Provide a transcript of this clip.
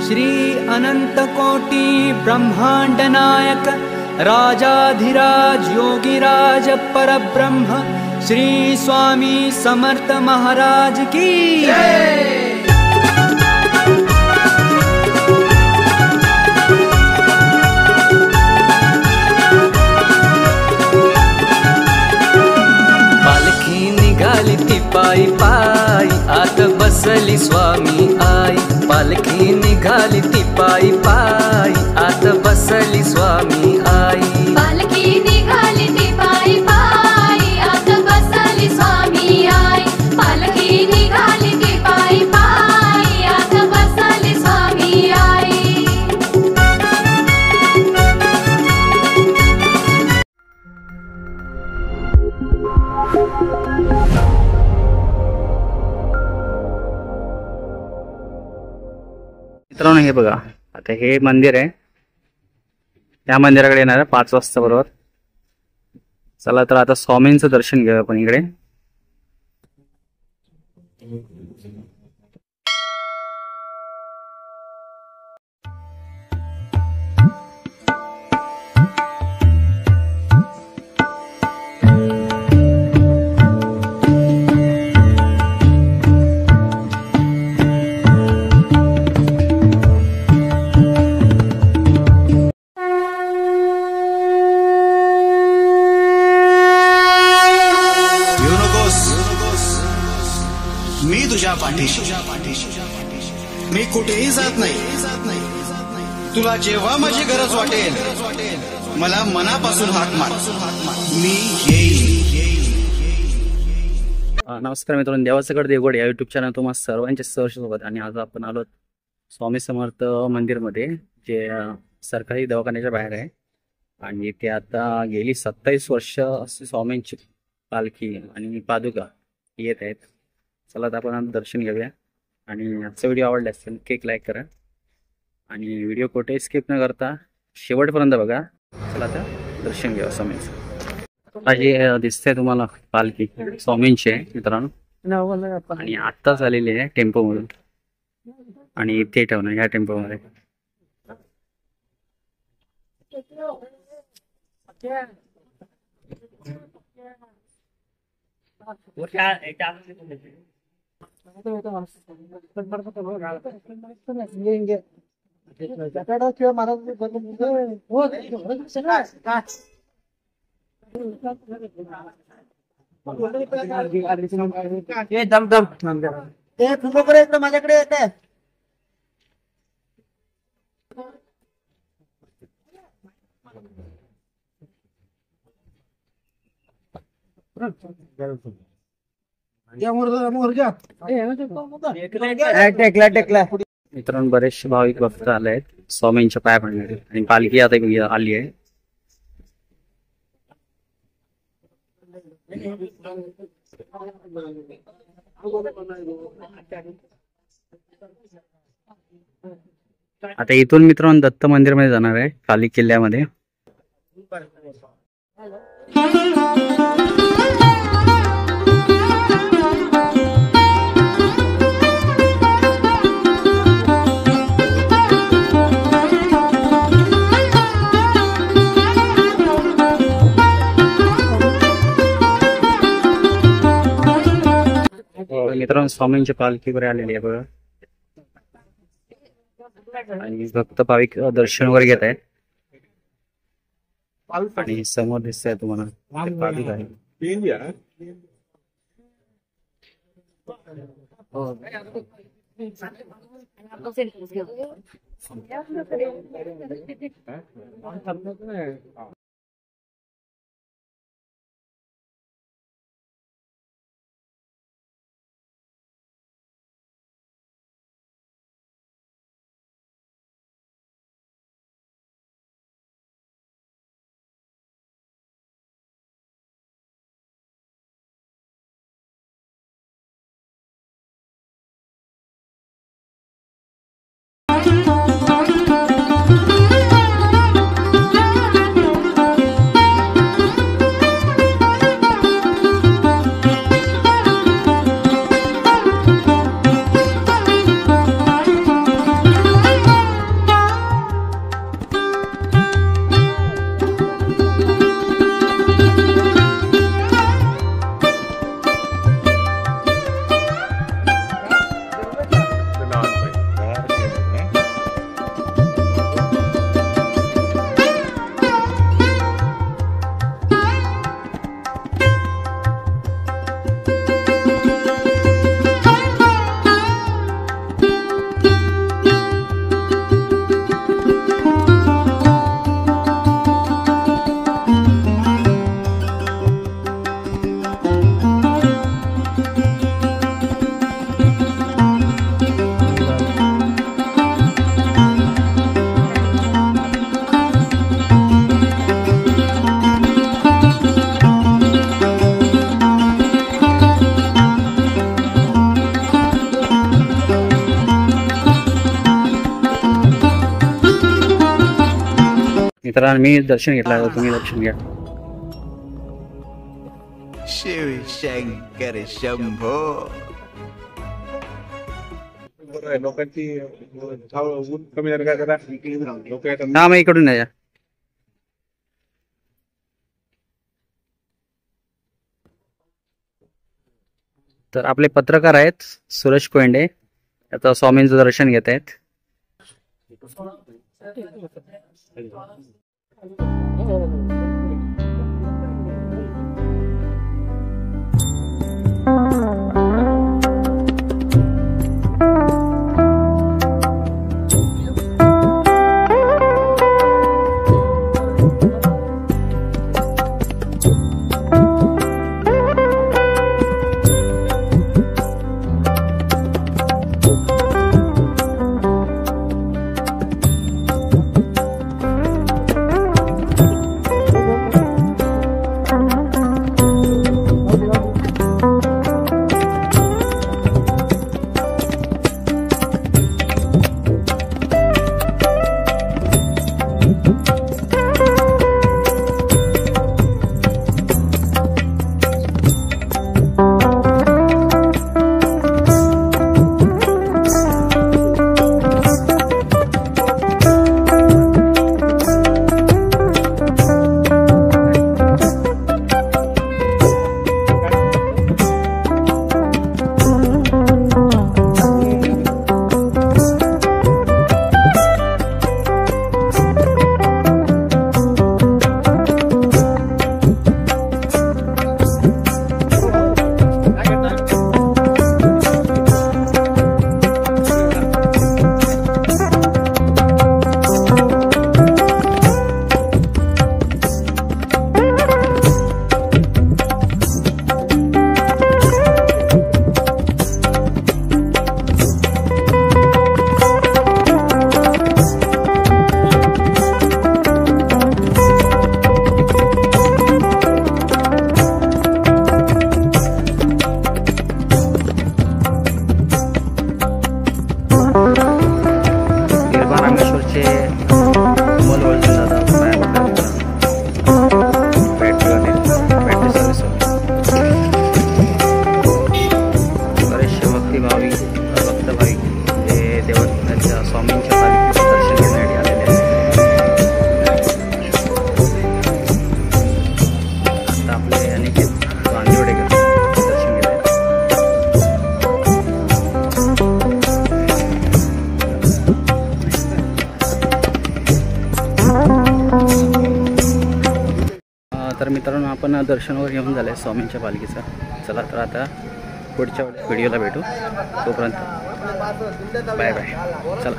श्री अनंत कोटि ब्रह्मांड नायक राजाधिराज योगिराज परब्रह्म श्री स्वामी समर्थ महाराज की जय। पालखी निघाली ती पायी पायी आत बसली स्वामी आई। पालखी निघाली ती पायी पायी आत बसली स्वामी आई। पालखी निघाली ती पायी पायी आत बसली स्वामी आई। पालखी निघाली ती पायी पायी आत बसली स्वामी आई। मित्रांनो हे बघा, आता हे मंदिर आहे, या मंदिराकडे येणार आहे 5 वाजता बरोबर। चला तर आता स्वामींचं दर्शन घेऊया आपण इकडे। मी तुझ्या पाठीशी, मी कुठेही जात नाही। तुला जेव्हा माझी गरज वाटेल मला मनापासून हाक मार, मी येईन। नमस्कार मित्रांनो, देवाचं गड देवगड या युट्यूब चॅनल तुम्हाला सर्वांच्या सोबत। आणि आज आपण आलो स्वामी समर्थ मंदिर मध्ये, जे सरकारी दवाखान्याच्या बाहेर आहे। आणि ते आता गेली 27 वर्ष असे स्वामींची पालखी आणि पादुका येत आहेत। चला तर आपण दर्शन घेऊया। आणि आजचा व्हिडिओ आवडला असेल केक लाईक करा आणि व्हिडिओ कुठे स्किप न करता शेवटपर्यंत बघा। चला तर दर्शन घेऊया स्वामींचं। माझी दिसते तुम्हाला पालखी स्वामींची आहे मित्रांनो, आणि आत्ताच आलेली आहे टेम्पो मधून, आणि इथे ठेवणं ह्या टेम्पो मध्ये। माझ्याकडे येते मित्रांनो बरेचसे भाविक भक्त आले आहेत स्वामींच्या पाया पडण्यासाठी, आणि पालखी आता आली आहे। आता इथून मित्रांनो दत्त मंदिर मध्ये जाणार आहे, काली किल्ल्यामध्ये। मित्रांनो स्वामींची पालखी वगैरे आलेली आहे बघा, आणि भक्त भाविक दर्शन वगैरे घेत आहेत। आणि समोर दिसतंय तुम्हाला पालखी आहे। मित्रांनो मी दर्शन घेतलं, तुम्ही दर्शन घ्या. शिव शंकर शंभो. लोकांची ऊन कमी झालं काय करा लोक येतात. हा मग इकडून या. तर आपले पत्रकार आहेत सुरेश कोयंडे, आता स्वामींचं दर्शन घेत आहेत. तर मित्रांनो आपण दर्शन वगैरे घेऊन झालं आहे स्वामींच्या पालखीचं. चला तर आता पुढच्या व्हिडिओला भेटू, तोपर्यंत बाय बाय. चला.